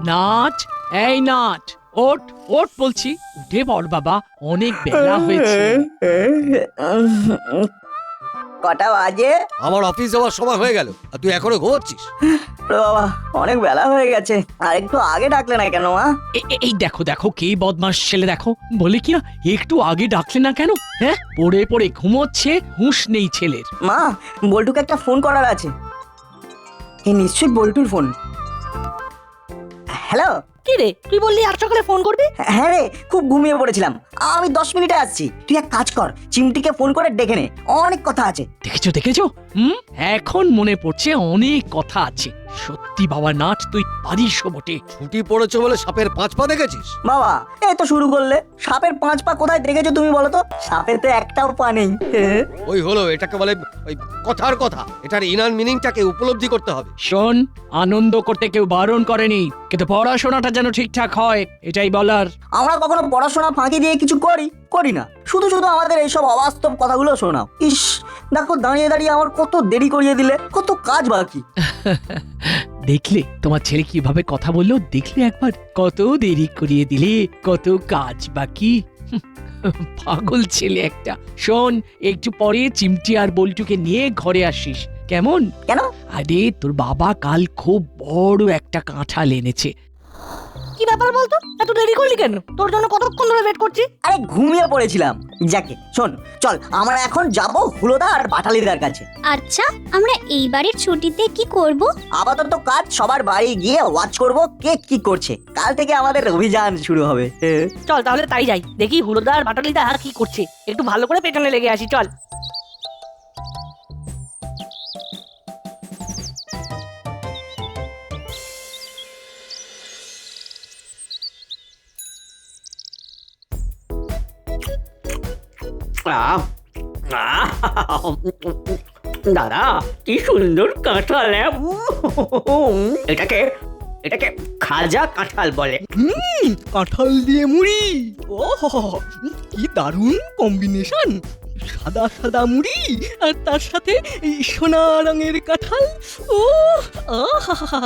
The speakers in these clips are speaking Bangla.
নাট, এই নাট, ওঠ ওঠ বলছি, উঠে পড় বাবা, অনেক বেলা হয়েছে। কটা বাজে? আমার অফিস যাওয়ার সময় হয়ে গেল আর তুই এখনো ঘুমোচ্ছিস? বাবা অনেক বেলা হয়ে গেছে, আর একটু আগে ডাকলে না কেন মা? এই দেখো দেখো কে বদমাস ছেলে, দেখো বলে কি না একটু আগে ডাকলে না কেন? হ্যাঁ, পড়ে পড়ে ঘুমোচ্ছে, হুঁশ নেই ছেলের। মা, বল্টুকে একটা ফোন করার আছে। এই নিশ্চয়ই বল্টুর ফোন। হ্যালো। কি রে, তুই বললি আজ সকালে ফোন করবি? হ্যাঁ রে, খুব ঘুমিয়ে পড়েছিলাম। আমি 10 মিনিটে আসছি। তুই এক কাজ কর, চিমটিকে ফোন করে ডেকে নে, অনেক কথা আছে। দেখেছো দেখেছো, এখন মনে পড়ছে অনেক কথা আছে। সত্যি বাবা নাট, তুই পারিস বটে। ছুটি পড়েছে বলে সাপের 5 পা দেখেছিস? বাবা এই তো শুরু করলে। সাপের 5 পা কোথায় দেখেছো তুমি বলো তো? সাপের তো একটাও পা নেই। ওই হলো, এটাকে বলে ওই কথার কথা। এটার ইনার মিনিংটাকে উপলব্ধি করতে হবে। শোন, আনন্দ করতে কেউ বারণ করেনি, কিন্তু পড়াশোনাটা যেন ঠিকঠাক হয় এটাই বলার। আমরা কখনো পড়াশোনা ফাঁকি দিয়ে কিছু করি না, শুধু শুধু আমাদের এইসব অবাস্তব কথাগুলো শোনাও। ইস, দেখো দাঁড়িয়ে দাঁড়িয়ে আমার কত দেরি করিয়ে দিলে, কত কাজ বাকি। দেখলে তোমার ছেলে কিভাবে কথা বললো, দেখলে একবার, কত দেরি করিয়ে দিলে, কত কাজ বাকি। পাগল ছেলে একটা। শোন, একটু পরে চিমটি আর বল্টুকে নিয়ে ঘরে আসিস, কেমন? কেন? আরে তোর বাবা কাল খুব বড় একটা কাঁঠাল এনেছে। কি ব্যাপার বলতো, এত দেরি করলি কেন? তোর জন্য কতক্ষণ ধরে ওয়েট করছি। আরে ঘুমিয়ে পড়েছিলাম। যাকে শোন, চল আমরা এখন যাব হুলোদা আর বাটালিদার কাছে। আচ্ছা, আমরা এইবারের ছুটিতে কি করব? আপাতত কাজ সবার বাড়ি গিয়ে ওয়াচ করব কে কি করছে। কাল থেকে আমাদের অভিযান শুরু হবে। চল তাহলে তাই যাই, দেখি হুলোদার বাটালিদা আর কি করছে, একটু ভালো করে পেছনে লেগে আসি, চল। দাদা কি সুন্দর কাঁঠাল! এটাকে এটাকে খাজা কাঁঠাল বলে। কাঁঠাল দিয়ে মুড়ি, ও কি দারুণ কম্বিনেশন! সাদা সাদা মুড়ি আর তার সাথে এই সোনা রঙের কাঁঠাল। ও আহা,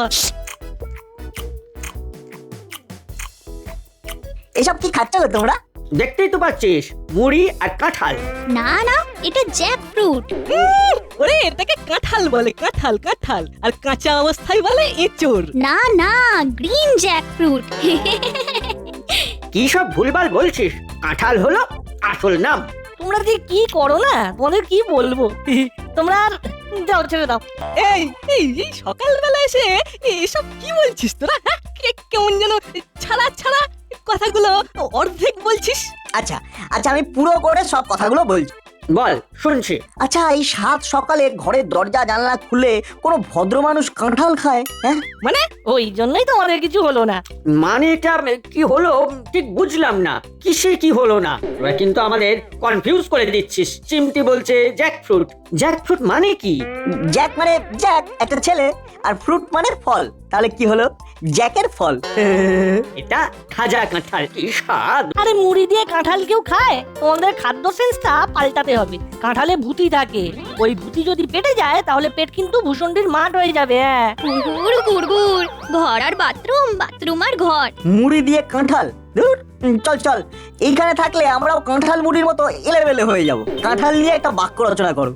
এসব কি খাচ্ছ গো তোমরা? দেখতেই তো পাচ্ছিস, মুড়ি আর কাঁঠাল। না না, এটা জ্যাক ফ্রুট। ওরে এটাকে কাঁঠাল বলে, কাঁঠাল কাঁঠাল, আর কাঁচা অবস্থায় বলে এঁচোড়। না না, গ্রিন জ্যাক ফ্রুট। কি সব ভুলভাল বলছিস? কাঁঠাল হলো আসল নাম। তোমরা যে কি করো না, তোমাদের কি বলবো। তোমরা আর যাও, ছেড়ে দাও। এই এই এই সকালবেলা এসে এসব কি বলছিস তোরা? হ্যাঁ, কেমন যেন ছাড়া ছাড়া কথাগুলো অর্ধেক বলছিস। আচ্ছা আচ্ছা, আমি পুরো করে সব কথাগুলো বলছি। বল, শুনছি। আচ্ছা, এই 7 সকালে ঘরের দরজা জানলা খুলে কোনো ভদ্র মানুষ কাঁঠাল খায়? হ্যাঁ, মানে ওই জন্যই তোমাদের কিছু হলো না। মানে এটা কি হলো ঠিক বুঝলাম না, কিসে কি হলো না। তোরা কিন্তু আমাদের কনফিউজ করে দিচ্ছিস। চিমটি বলছে জ্যাকফ্রুট। জ্যাকফ্রুট মানে কি? জ্যাক মানে জ্যাক, একটা ছেলে, আর ফ্রুট মানে ফল। তাহলে কি হলো? জ্যাকের ফল। এটা খাজা কাঁঠাল, কি স্বাদ! আরে মুড়ি দিয়ে কাঁঠাল কেউ খায়? তোমাদের খাদ্য সেন্সটা পাল্টাতে হবে। কাঁঠালে ভূতি থাকে, ওই ভূতি যদি পেটে যায় তাহলে পেট কিন্তু ভূষণ্ডির মাঠ হয়ে যাবে। হ্যাঁ, গুড়গুড় গুড়গুড়, ঘর আর বাথরুম, বাথরুম আর ঘর। মুড়ি দিয়ে কাঁঠাল, ধুর। চল চল, এইখানে থাকলে আমরাও কাঁঠাল মুড়ির মতো এলেবেলে হয়ে যাব। কাঁঠাল নিয়ে একটা বাক্য রচনা করো।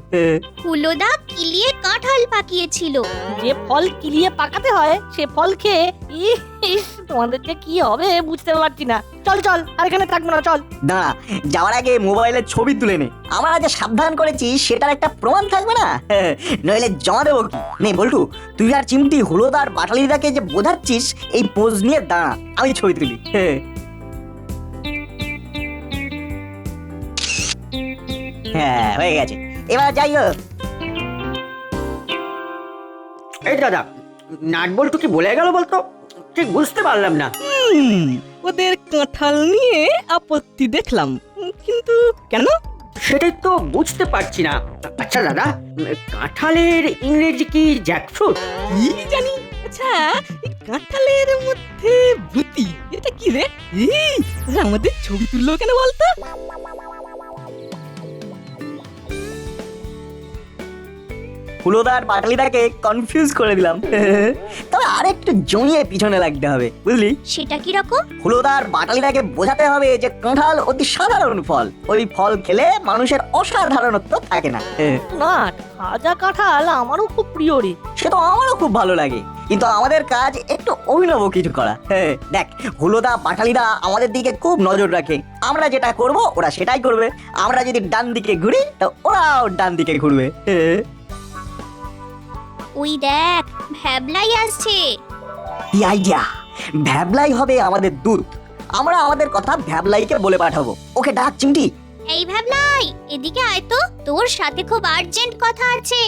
হুলোদা কিলিয়ে কাঁঠাল পাকিয়েছিল। যে ফল কিলিয়ে পাকাতে হয় সে ফল খেয়ে ইস, তোমাদের যে কি হবে বুঝতে পারছি না। চল চল, আর এখানে থাকবো না, চল। দাঁড়া, যাওয়ার আগে মোবাইলের ছবি তুলে নে। আমরা যে সাবধান করেছি সেটার একটা প্রমাণ থাকবে না? নইলে জমা দেবো কি? নে বল্টু, তুই আর চিমটি হুলোদার বাটালিদাকে যে বোঝাচ্ছিস, এই পোজ নিয়ে দাঁড়া, আমি ছবি তুলি। হ্যাঁ, হয়ে গেছে, এবার যাই হোক। এই দাদা, নাট বল্টু কি বলে গেল বলতো? ঠিক বুঝতে পারলাম না। ওদের কাঁঠাল নিয়ে আপত্তি দেখলাম, কিন্তু কেন সেটাই তো বুঝতে পারছি না। আচ্ছা দাদা, কাঁঠালের ইংরেজি কি জ্যাকফ্রুট? কি জানি। আচ্ছা, এই কাঁঠালের মধ্যে ভূতি, এটা কি রে? এই আমাদের ছবি তুললো কেন বলতো? হুলোদার বাটালিটাকে কনফিউজ করে দিলাম। তবে আরেকটু জমিয়ে পিছনে লাগতে হবে, বুঝলি? সেটা কি রকম? হুলোদার বাটালিটাকে বোঝাতে হবে যে কাঁঠাল অতি সাধারণ ফল, ওই ফল খেলে মানুষের অসাধারণত্ব থাকে না। না, ভাজা কাঁঠাল আমারও খুব প্রিয় রে। সে তো আমারও খুব ভালো লাগে, কিন্তু আমাদের কাজ একটু অভিনব কিছু করা। দেখ, হুলোদা বাটালিদা আমাদের দিকে খুব নজর রাখে, আমরা যেটা করব ওরা সেটাই করবে। আমরা যদি ডান দিকে ঘুরি তো ওরাও ডান দিকে ঘুরবে। ওই দেখ, ভ্যাবলাই আসছে। কি আইডিয়া! ভ্যাবলাই হবে আমাদের দূত। আমরা আমাদের কথা ভ্যাবলাইকে বলে পাঠাবো। ওকে ডাক চিমটি। এই ভ্যাবলাই, এদিকে আয় তো, তোর সাথে খুব আর্জেন্ট কথা আছে।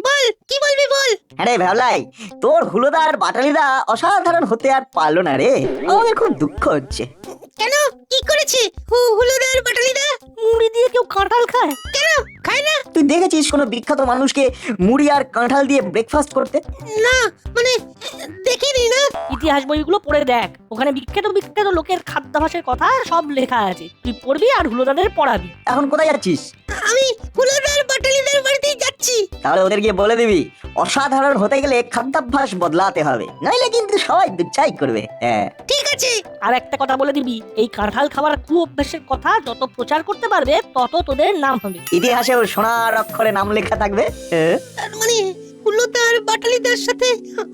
বল, কি বলবি বল। আরে ভ্যাবলাই, তোর হুলোদা আর বাটালিদা অসাধারণ হতে আর পারলো না রে, আমাদের খুব দুঃখ হচ্ছে। কেন, কি করেছে হুলুদার বাটালিদা? মুড়ি দিয়ে কেউ কাঁঠাল খায়? কেন খায় না? তুই দেখেছিস কোনো বিখ্যাত মানুষকে মুড়ি আর কাঁঠাল দিয়ে ব্রেকফাস্ট করতে? না, মানে দেখিনি না। ইতিহাস বইগুলো পড়ে দেখ, ওখানে বিখ্যাত বিখ্যাত লোকের খাদ্যাভ্যাসের কথা সব লেখা আছে। তুই পড়বি আর হুলোদাদের পড়াবি। এখন কোথায় যাচ্ছিস? আমি হুলুদার বাটালিদার বাড়িতেই যাচ্ছি। তাহলে ওদের গিয়ে বলে দিবি অসাধারণ হতে গেলে খাদ্যাভ্যাস বদলাতে হবে, নইলে কিন্তু সবাই দুচ্ছাই করবে। হ্যাঁ, ঠিক আছে। আর একটা কথা বলে দিবি, এই কাঁঠাল খাবার কু অভ্যাসের কথা যত প্রচার করতে পারবে তত তোদের নাম হবে। ইতিহাসেও সোনার অক্ষরে নাম লেখা থাকবে। হ্যাঁ, তার মানে হুলুদার বাটালিদার সাথে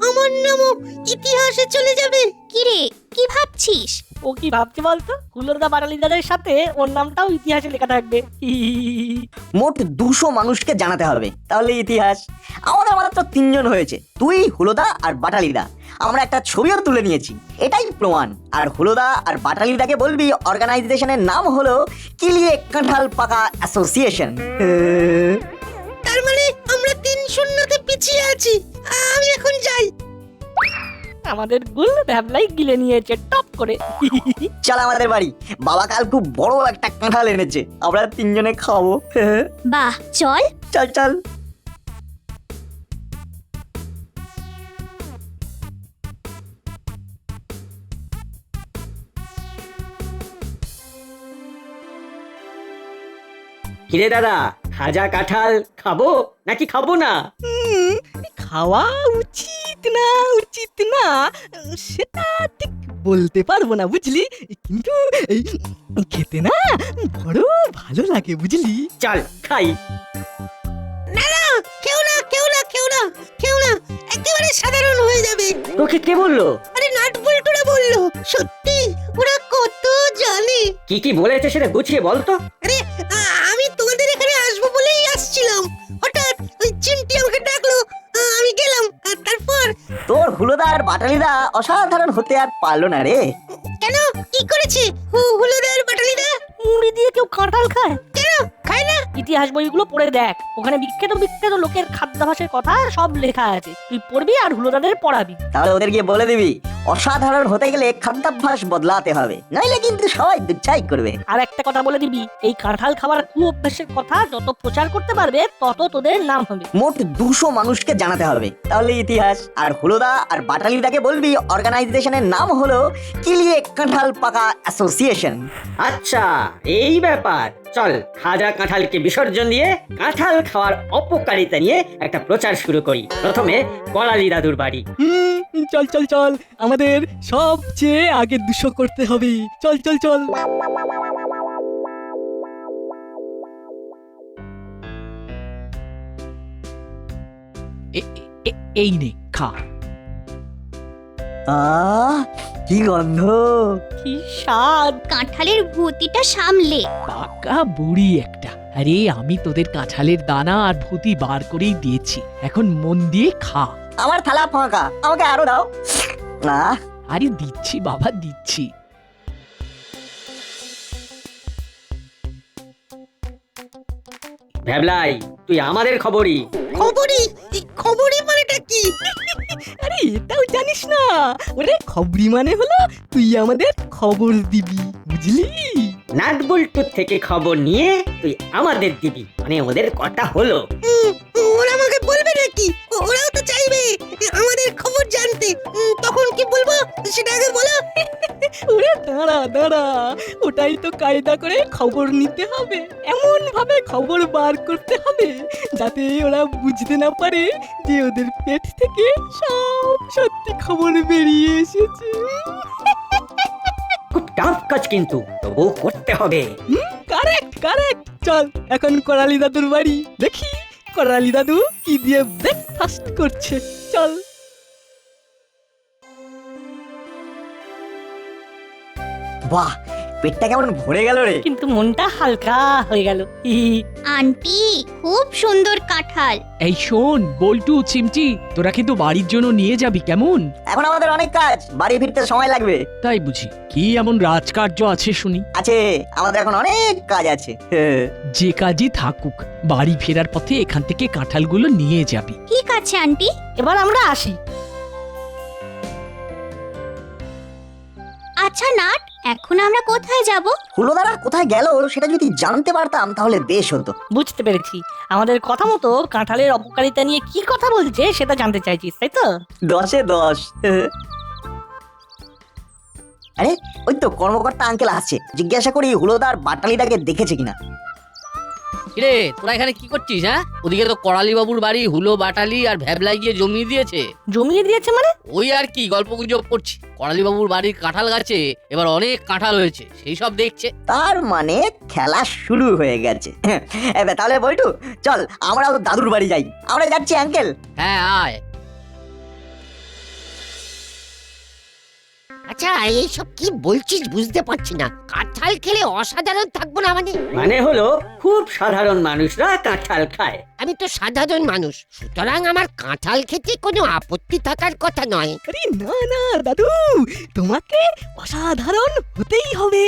আমার নামও ইতিহাসে চলে যাবে। কি রে, কি ভাবছিস? ও কি ভাবছে বলতো? হুলোদা বাটালিদাদের সাথে ওর নামটাও ইতিহাসে লেখা থাকবে। মোট 200 মানুষকে জানাতে হবে, তাহলে ইতিহাস। আমাদের মাত্র 3 জন হয়েছে, তুই, হুলোদা আর বাটালিদা। আমরা একটা ছবিও তুলে নিয়েছি, এটাই প্রমাণ। আর হুলোদা আর বাটালিদাকে বলবি অর্গানাইজেশনের নাম হলো কিলিয়ে কাঁঠাল পাকা অ্যাসোসিয়েশন। তার মানে আমরা 3-0-তে পিছিয়ে আছি। আমি এখন যাই। আমাদের গুল ভ্যাবলাই গিলে নিয়েছে টপ করে। চল আমাদের বাড়ি, বাবা কাল খুব বড় একটা কাঁঠাল এনেছে, আমরা 3 জনে খাবো। বাহ, চল। চল চল। কিরে দাদা, খাজা কাঁঠাল খাবো নাকি খাবো না? খাওয়া উচিত না সেটা ঠিক বলতে পারবো না, বুঝলি, কিন্তু এই খেতে না বড় ভালো লাগে, বুঝলি। চল খাই। কেউ না, একেবারে সাধারণ হয়ে যাবে। তোকে কে বললো? আরে নাট বল্টুরা বললো। সত্যি, ওরা কত জানে। কি কি বলেছে সেটা গুছিয়ে বল তো। আরে আমি তোমাদের এখানে আসবো বলেই আসছিলাম, হঠাৎ ওই চিমটি আমাকে ডাকলো, আমি গেলাম। আর তারপর তোর হুলোদা আর বাটালিদা অসাধারণ হতে আর পারলো না রে। কেন, কি করেছে হুলুদার বাটালিদা? মুড়ি দিয়ে কেউ কাঁঠাল খায়? কেন খায় না? ইতিহাস বইগুলো পড়ে দেখ, ওখানে বিখ্যাত বিখ্যাত লোকের খাদ্যাভ্যাসের কথা সব লেখা আছে। তুই পড়বি আর হুলোদাদের পড়াবি। তাহলে ওদের গিয়ে বলে দিবি অসাধারণ হতে গেলে খাদ্যাভ্যাস বদলাতে হবে, নইলে কিন্তু সবাই দুচ্ছাই করবে। আর একটা কথা বলে দিবি, এই কাঁঠাল খাবার কু অভ্যাসের কথা যত প্রচার করতে পারবে তত তোদের নাম হবে। মোট 200 মানুষকে জানাতে হবে, তাহলে ইতিহাস। আর হুলোদা আর বাটালিদাকে বলবি অর্গানাইজেশনের নাম হলো কিলিয়ে কাঁঠাল পাকা অ্যাসোসিয়েশন। আচ্ছা, এই ব্যাপার। চল খাজা কাঁঠালকে বিসর্জন দিয়ে কাঁঠাল খাওয়ার অপকারিতা নিয়ে একটা প্রচার শুরু করি। প্রথমে কলালি দাদুর বাড়ি। চল চল চল, আমাদের সবচেয়ে আগে 200 করতে হবে। চল চল চল। এই নে খা। কি গন্ধ! কি স্বাদ! কাঁঠালের ভূতিটা সামলে। পাকা বুড়ি একটা। আরে আমি তোদের কাঁঠালের দানা আর ভুতি বার করেই দিয়েছি, এখন মন দিয়ে খা। আমার থালা ফাঁকা, আমাকে আরো দাও। না, আরে দিচ্ছি বাবা, দিচ্ছি। ভ্যাবলাই, তুই আমাদের খবরই। খবরই মানেটা কি? আরে এটাও জানিস না? ওরে খবরি মানে হলো তুই আমাদের খবর দিবি, বুঝলি। নাট বল্টুর থেকে খবর নিয়ে তুই আমাদের দিবি, মানে ওদের কথা হলো। ওরা আমাকে বলবে নাকি? ওরাও তো চাইবে আমাদের খবর জানতে। তখন কি বলবো সেটা আগে বলো। ওরে দাঁড়া দাঁড়া, ওটাই তো কায়দা করে খবর নিতে হবে, এমন ভাবে খবর বার করতে হবে যাতে ওরা বুঝতে না পারে যে ওদের পেট থেকে সব সত্যি খবর বেরিয়ে এসেছে। খুব টাফ কাজ কিন্তু তবু করতে হবে। Correct correct. চল এখন করালি দাদুর বাড়ি, দেখি করালি দাদু কি দিয়ে ব্রেকফাস্ট করছে। চল। বাহ, পেটটা কেমন ভরে গেল রে। কিন্তু মনটা হালকা হয়ে গেল। আন্টি খুব সুন্দর কাঁঠাল। এই শোন বল্টু চিমটি, তোরা কিন্তু বাড়ির জন্য নিয়ে যাবি কেমন? এখন আমাদের অনেক কাজ, বাড়ি ফিরতে সময় লাগবে। তাই বুঝি, কি এমন রাজকার্য আছে শুনি? আছে, আমাদের এখন অনেক কাজ আছে। যে কাজই থাকুক, বাড়ি ফেরার পথে এখান থেকে কাঁঠালগুলো নিয়ে যাবি। ঠিক আছে আন্টি। এবার আমরা আসি। আচ্ছা নাট, এখন আমরা কোথায় যাব? হুলোদারা কোথায় গেল সেটা যদি জানতে পারতাম তাহলে বেশ হতো। বুঝতে পেরেছি, আমাদের কথা মতো কাঁঠালের অপকারিতা নিয়ে কি কথা বলছে সেটা জানতে চাইছিস, তাই তো? 10-এ 10। আরে ওই তো কর্মকর্তা আঙ্কেল আসছে, জিজ্ঞাসা করি হুলোদার বাটালিটাকে দেখেছে কিনা। কিরে তোরা এখানে কি করছিস? হ্যাঁ, ওদিকে তো করালি বাবুর বাড়ি হুলো বাটালি আর ভ্যাবলাই গিয়ে জমিয়ে দিয়েছে। জমিয়ে দিয়েছে মানে? ওই আর কি গল্প গুজব করছি। করালি বাবুর বাড়ির কাঁঠাল গাছে এবার অনেক কাঁঠাল হয়েছে, সেই সব দেখছে। তার মানে খেলা শুরু হয়ে গেছে। এবার তাহলে বইটু চল, আমরাও দাদুর বাড়ি যাই। আমরা যাচ্ছি আঙ্কেল। হ্যাঁ আয়। আচ্ছা এইসব কি বলছিস বুঝতে পারছি না। কাঁঠাল খেলে অসাধারণ থাকবো না মানে? মানে হলো খুব সাধারণ মানুষরা কাঁঠাল খায়। আমি তো সাধারণ মানুষ, সুতরাং আমার কাঁঠাল খেতে কোনো আপত্তি থাকার কথা নয়। আরে না না দাদু, তোমাকে অসাধারণ হতেই হবে।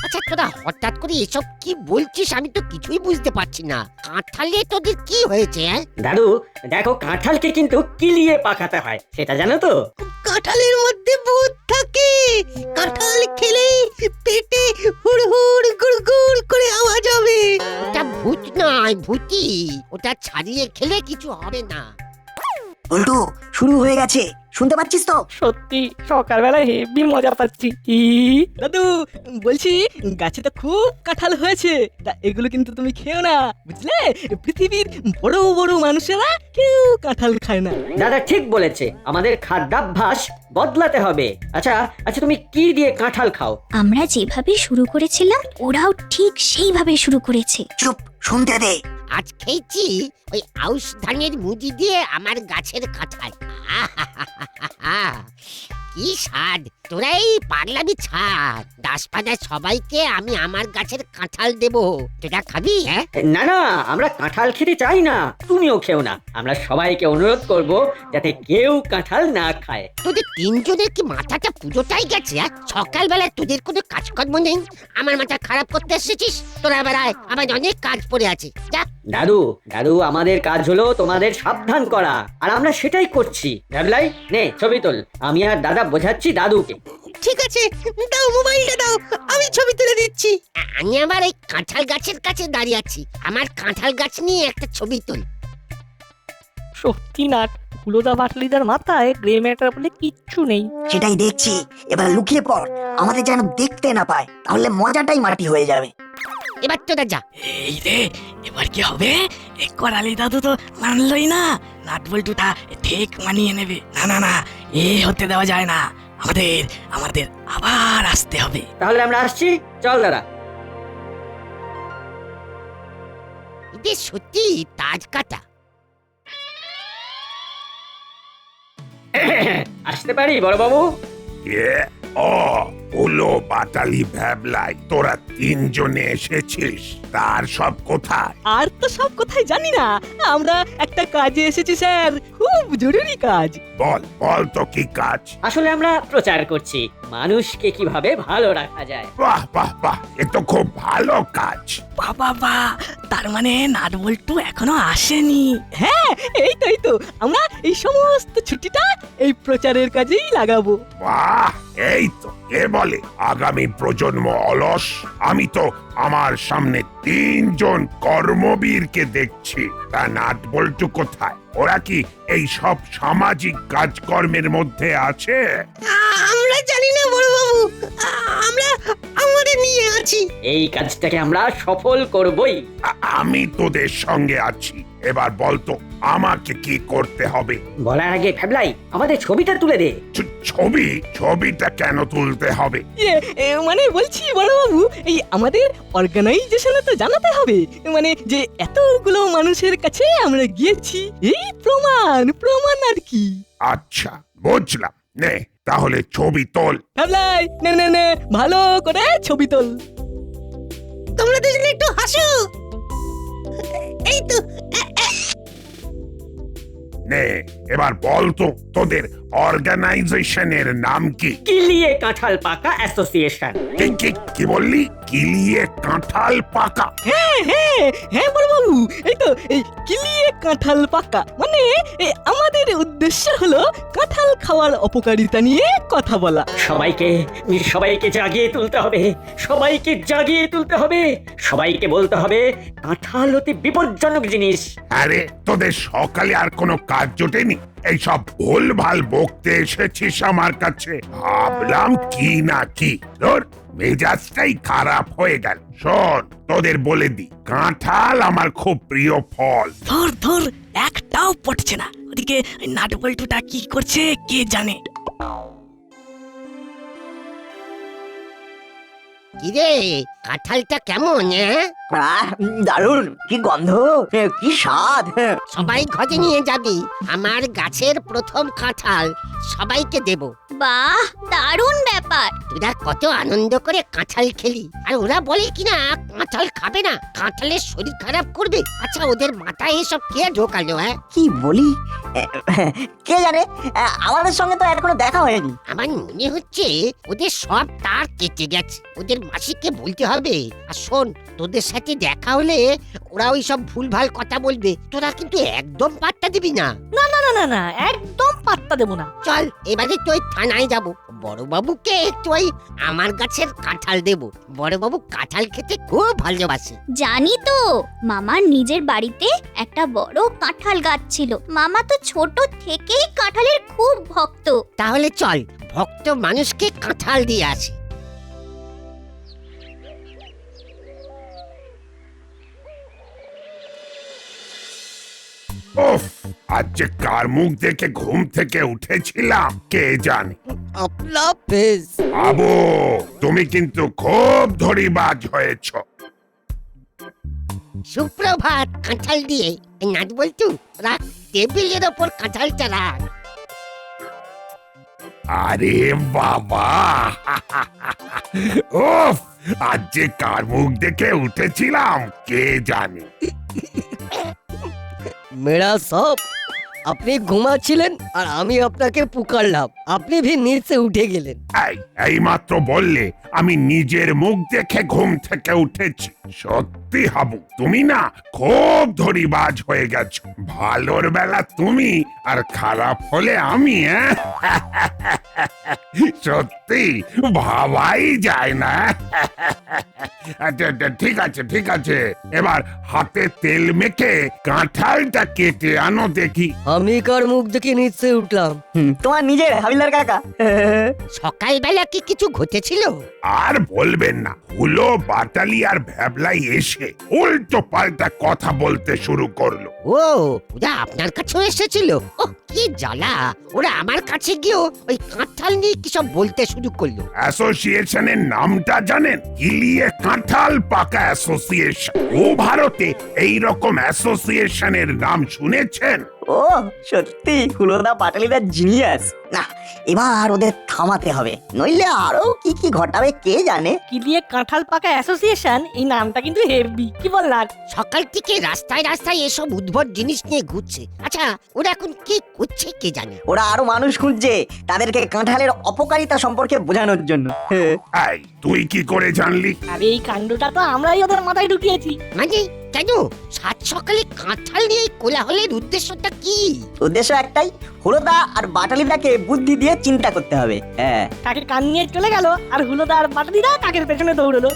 আচ্ছা তোরা হঠাৎ করে এসব কি বলছিস, আমি তো কিছুই বুঝতে পারছি না। কাঁঠালে তোদের কি হয়েছে? দাদু দেখো, কাঁঠালকে কিন্তু কিলিয়ে পাকাতে হয়, সেটা জানো তো? কাঁঠালের মধ্যে ভূত থাকে, কাঁঠাল খেলেই পেটে হুড়হুড় গুড়গুড় করে আওয়াজ হবে। ওটা ভূত নয়, ভূতি। ওটা ছাড়িয়ে খেলে কিছু হবে না। বল্টু শুরু হয়ে গেছে, শুনতে পাচ্ছিস তো? সত্যি সকালবেলা হেভি মজা পাচ্ছি। দাদু বলছি, গাছে তো খুব কাঁঠাল হয়েছে, তা এগুলো কিন্তু তুমি খেও না, বুঝলে? পৃথিবীর বড় বড় মানুষেরা কেউ কাঁঠাল খায় না। দাদা ঠিক বলেছে, আমাদের খাদ্যাভ্যাস বদলাতে হবে। আচ্ছা আচ্ছা, তুমি কি দিয়ে কাঁঠাল খাও? আমরা যেভাবে শুরু করেছিলাম ওরাও ঠিক সেইভাবে শুরু করেছে। চুপ, শুনতে দে। আজ খেয়েছি ওই আউশ ধানের মুড়ি দিয়ে আমার গাছের কাঁঠাল। আহাহাহাহা। কি স্বাদ! তোরা এই পাগলামি ছাড়। দাসপাড়ার সবাইকে আমি আমার গাছের কাঁঠাল দেব, তোরা খাবি? হ্যাঁ না না, আমরা কাঁঠাল খেতে চাই না, তুমিও খেও না। আমরা সবাইকে অনুরোধ করব যাতে কেউ কাঁঠাল না খায়। তোদের তিনজনের কি মাথাটা পুরোটাই গেছে? সকালবেলা তোদের কোনো কাজকর্ম নেই, আমার মাথা খারাপ করতে এসেছিস। তোরা বেড়ায়, আমার অনেক কাজ পড়ে আছে। যা। দাদু দাদু, আমাদের কাজ হলো তোমাদের সাবধান করা, আর আমরা সেটাই করছি। ভ্যাবলাই নে ছবি তোল, আমি আর দাদা বোঝাচ্ছি দাদুকে। ঠিক আছে, দাও মোবাইলটা দাও, আমি ছবি তুলে দিচ্ছি। আমি আমার এই কাঁঠাল গাছের কাছে দাঁড়িয়ে আছি, আমার কাঁঠাল গাছ নিয়ে একটা ছবি তুল। সত্যি নাট, হুলোদা বাটলিদার মাথায় গ্রে ম্যাটার বলে কিচ্ছু নেই। সেটাই দেখছি, এবার লুকিয়ে পড়, আমাদের যেন দেখতে না পায়, তাহলে মজাটাই মাটি হয়ে যাবে। এবার তোরা যা। এই রে, এবার কি হবে? এই করালি দাদু তো মানলই না, নাট বল্টুটা ঠিক মানিয়ে নেবে। না না না, এ হতে দেওয়া যায় না, আমাদের আমাদের আবার আসতে হবে। তাহলে আমরা আসছি, চল দাদা। এদের সত্যি তাজ কাটা। আসতে পারি বড় বাবু? ওলো বাটালি ভ্যাবলাই, তোরা তিনজনে এসেছিস, তার সব কোথায়? আর তো সব কোথায় জানি না, আমরা একটা কাজে এসেছি স্যার, খুব জরুরি কাজ। বল বল তো কি কাজ? আসলে আমরা প্রচার করছি মানুষকে কিভাবে ভালো রাখা যায়। বাহ বাহ বাহ, এ তো খুব ভালো কাজ। বাবা বা, তার মানে নাট বল্টু এখনো আসেনি? হ্যাঁ এই তো আমরা এই সমস্ত ছুটিটা এই প্রচারের কাজেই লাগাবো। বাহ, এই তো কে বলে আগামী প্রজন্ম অলস? আমি তো আমার সামনে তিনজন কর্মবীরকে দেখছি, তা নাট বল্টু কোথায়? ওরা কি এই সব সামাজিক কাজকর্মের মধ্যে আছে? আমরা জানি না বড়বাবু, আমরা আমাদের নিয়ে আছি। এই কাজটাকে আমরা সফল করবই। আমি তোদের সঙ্গে আছি। এবার বলতো আমাকে কি করতে হবে? বলার আগে ফেবলাই আমাদের ছবিটা তুলে দে। ছবিটা কেন তুলতে হবে? মানে বলছি বড়বাবু, এই আমাদের অর্গানাইজেশনে তো জানাতে হবে, মানে যে এতগুলো মানুষের কাছে আমরা গিয়েছি, এই প্রমাণ আর কি। আচ্ছা, বুঝলাম। নে তাহলে ছবি তোল। ভাবলাই নে ভালো করে ছবি তোল। তোমরা দুজনে একটু হাসো। এই তো নে এবার বলতো তোদের অর্গানাইজেশনের নাম কি? কিলিয়ে কাঁঠাল পাকা অ্যাসোসিয়েশন। কি বললি? কিলিয়ে কাঁঠাল পাকা? হ্যাঁ বড়বাবু, এই তো এই কিলিয়ে কাঁঠাল পাকা, মানে আমাদের উদ্দেশ্য হলো কাঁঠাল খাওয়ার অপকারিতা নিয়ে কথা বলা। সবাইকে জাগিয়ে তুলতে হবে, সবাইকে বলতে হবে কাঁঠাল অতি বিপজ্জনক জিনিস। আরে তোদের সকালে আর কোনো কাজ জোটেনি? এইসব ভুলভাল বকতে এসেছিস আমার কাছে? ভাবলাম কি না কি, তোর মেজাজটাই খারাপ হয়ে গেল। শোন, তোদের বলে দি, কাঁঠাল আমার খুব প্রিয় ফল। ধর একটাও পড়ছে না। ওদিকে নাটবল্টুটা কি করছে কে জানে। কিরে, কাঁঠালটা কেমন? দারুণ, কি গন্ধ, কি স্বাদ। সবাই ঘরে নিয়ে যাবি, আমার গাছের প্রথম কাঁঠাল সবাইকে দেব। বাহ, দারুণ ব্যাপার। তোরা কত আনন্দ করে কাঁঠাল খেলি, আর ওরা বলে কিনা কাঁঠাল খাবে না, কাঁঠালের শরীর খারাপ করবে। আচ্ছা, ওদের মাথায় এসব কে ঢোকালো? কি বলি, কে জানে, আমাদের সঙ্গে তো এখনো দেখা হয়নি। আমার মনে হচ্ছে ওদের সব তার কেটে গেছে, ওদের মাসিকে বলতে হবে। আর শোন, তোদের সাথে দেখা হলে ওরা ওই সব ভুলভাল কথা বলবে, তোরা কিন্তু একদম পাত্তা দিবি না। না একদম পাত্তা দেবো না। চল এবারে তো ওই থানায় যাব, বড়বাবুকে একটু ওই আমার গাছের কাঁঠাল দেব। বড়বাবু কাঁঠাল খেতে খুব ভালোবাসে। জানি তো, মামার নিজের বাড়িতে একটা বড় কাঁঠাল গাছ ছিল। মামা তো ছোট থেকেই কাঁঠালের খুব ভক্ত। তাহলে চল ভক্ত মানুষকে কাঁঠাল দিয়ে আসি। উফ, আজ যে কার মুখ দেখে ঘুম থেকে উঠেছিলাম কে জানে। আবু, তুমি কিন্তু খুব ধরিবাজ হয়েছ। সুপ্রভাত। কাঁঠাল দিয়ে নাট বলতু, রাখ টেবিলের ওপর কাঁঠালটা রাখ। আরে বাবা, উফ, আজ যে কার মুখ দেখে উঠেছিলাম কে জানে। মেরা সব, আপনি ঘুমাচ্ছিলেন আর আমি আপনাকে পুকারলাম, আপনি ভি নিচে উঠে গেলেন। এই মাত্র বললে আমি নিজের মুখ দেখে ঘুম থেকে উঠেছি। সত্যি হাবু, তুমি না খুব ধরিবাজ হয়ে গেছো। ভালোর বেলা তুমি আর খারাপ হলে আমি। সত্যি ভাবাই যায় না। ঠিক আছে, এবার হাতে তেল মেখে কাঁঠালটা কেটে আনো দেখি। আমি কার মুখ দেখে নিচে উঠলাম? তোমার নিজের হাবিলদার কাকা। সকালবেলা কি কিছু ঘটেছিল? আর বলবেন না, হুলো, বাটালি আর ভ্যাবলাই এসে উল্টো পাল্টা কথা বলতে শুরু করলো। ও, ওরা আপনার কাছেও এসেছিল? ও কি জ্বালা, ওরা আমার কাছে গিয়েও ওই কাঁঠাল নিয়ে কিসব বলতে শুরু করলো। অ্যাসোসিয়েশনের নামটা জানেন? কিলিয়ে কাঁঠাল পাকা অ্যাসোসিয়েশন। ও ভারতে এই রকম অ্যাসোসিয়েশনের নাম শুনেছেন? ও সত্যি, হুলোদা পাটালিদা জিনিয়াস। না, এবার ওদের থামাতে হবে, নইলে আরো কি কি ঘটাবে কে জানে। কিলিয়ে কাঁঠাল পাকা অ্যাসোসিয়েশন, এই নামটা কিন্তু হেভি, কি বললাম? সকাল থেকে রাস্তায় রাস্তায় এসব উদ্ভট জিনিস নিয়ে ঘুরছে। আচ্ছা, ওরা এখন কি করছে কে জানে। ওরা আরো মানুষ খুঁজছে, তাদেরকে কাঁঠালের অপকারিতা সম্পর্কে বোঝানোর জন্য। এই, তুই কি করে জানলি? আরে এই কাণ্ডটা তো আমরাই ওদের মাথায় ঢুকিয়েছি। মানে কেন সাত সকালে কাঁঠাল নিয়ে কোলাহলের উদ্দেশ্যটা কি? উদ্দেশ্য একটাই, হুলোদা আর বাটালিদাকে বুদ্ধি দিয়ে চিন্তা করতে হবে। হ্যাঁ, কাকে কান নিয়ে চলে গেল আর হুলোদা আর বাটালিদা কাকের পেছনে দৌড়লো।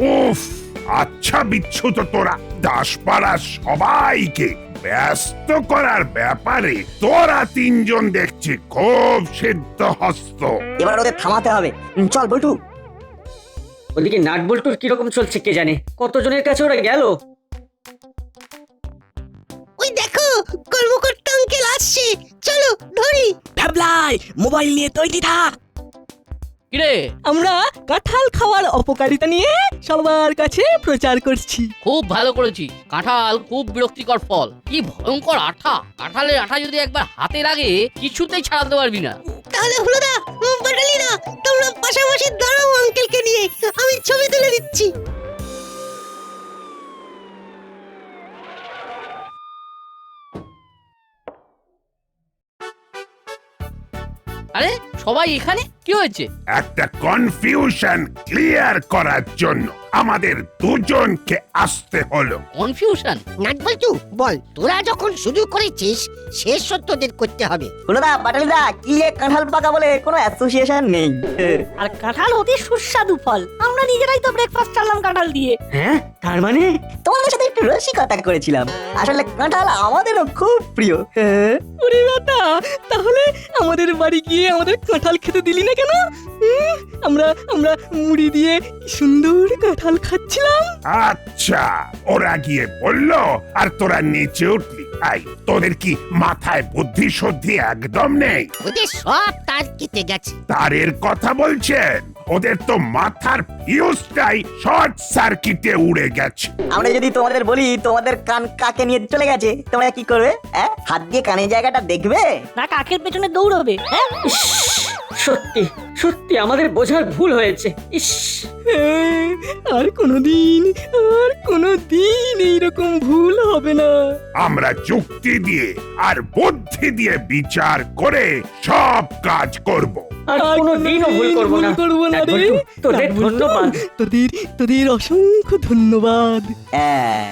উফ, আচ্ছা বিচ্ছুত তোরা, দাসপাড়া সবাইকে ব্যস্ত করার ব্যাপারে তোরা তিনজন দেখছি খুব সিদ্ধহস্ত। এবার ওদের থামাতে হবে। চল বল্টু। ওদিকে নাট বল্টুর কিরকম চলছে কে জানে, কতজনের কাছে ওরা গেল। ওই দেখো কর্মকর্তা আঙ্কেল আসছে, চলো ধরি। ভ্যাবলাই মোবাইল নিয়ে তৈরি থাক। কিরে আমরা কাঁঠাল খাওয়ার অপকারিতা নিয়ে সবার কাছে প্রচার করছি। খুব ভালো করেছিস। কাঁঠাল খুব বিরক্তিকর ফল, কি ভয়ঙ্কর আঠা। কাঁঠালের আঠা যদি একবার হাতে লাগে কিছুতেই ছাড়াতে পারবি না। তাহলে হলো না বাটালি না, তোমরা পাশাপাশি দাঁড়াও আঙ্কেলকে নিয়ে, আমি ছবি তুলে দিচ্ছি। আরে সবাই এখানে কি হয়েছে? একটা কনফিউশন ক্লিয়ার করার জন্য আমাদের দুজনকে আসতে হলো। কনফিউশন? নাট বল্টু বল, তোরা যখন শুরু করেছিস শেষ সত্যদের করতে হবে। হলোদা বাটালিদা কি এ কাঁঠাল পাকা বলে কোনো অ্যাসোসিয়েশন নেই। আর কাঁঠাল অতি সুস্বাদু ফল, আমরা নিজেরাই তো ব্রেকফাস্ট চালাম কাঁঠাল দিয়ে। হ্যাঁ তার মানে তোমাদের সাথে একটু রসিকতা করেছিলাম, আসলে কাঁঠাল আমাদেরও খুব প্রিয়। ওরে বেটা, তাহলে আমাদের বাড়ি গিয়ে আমাদের কাঁঠাল খেতে দিলি না কেন? আমরা আমরা মুড়ি দিয়ে কি সুন্দর কাঁঠাল খাচ্ছিলাম। আচ্ছা, ওরা গিয়ে বললো আর তোরা নিচে উঠলি। আই, তোদের কি মাথায় বুদ্ধি শুদ্ধি একদম নেই? ওদের সব তার কেটে গেছে। তারের কথা বলছেন? ওদের তো মাথার ফিউজটাই শর্ট সার্কিটে উড়ে গেছে। আমরা যদি তোমাদের বলি তোমাদের কান কাকে নিয়ে চলে গেছে, তোমরা কি করবে? হাত দিয়ে কানের জায়গাটা দেখবে না কাকের পেছনে দৌড়বে? হ্যাঁ সত্যি সত্যি আমাদের বোঝার ভুল হয়েছে। ইস, আর কোনোদিন এইরকম ভুল হবে না। আমরা যুক্তি দিয়ে আর বুদ্ধি দিয়ে বিচার করে সব কাজ করব। আর কোনোদিনও ভুল করবো না। নাট রে। বল্টু, তোদের নাট বল্টু, ধন্যবাদ। তোদের অসংখ্য ধন্যবাদ। হ্যাঁ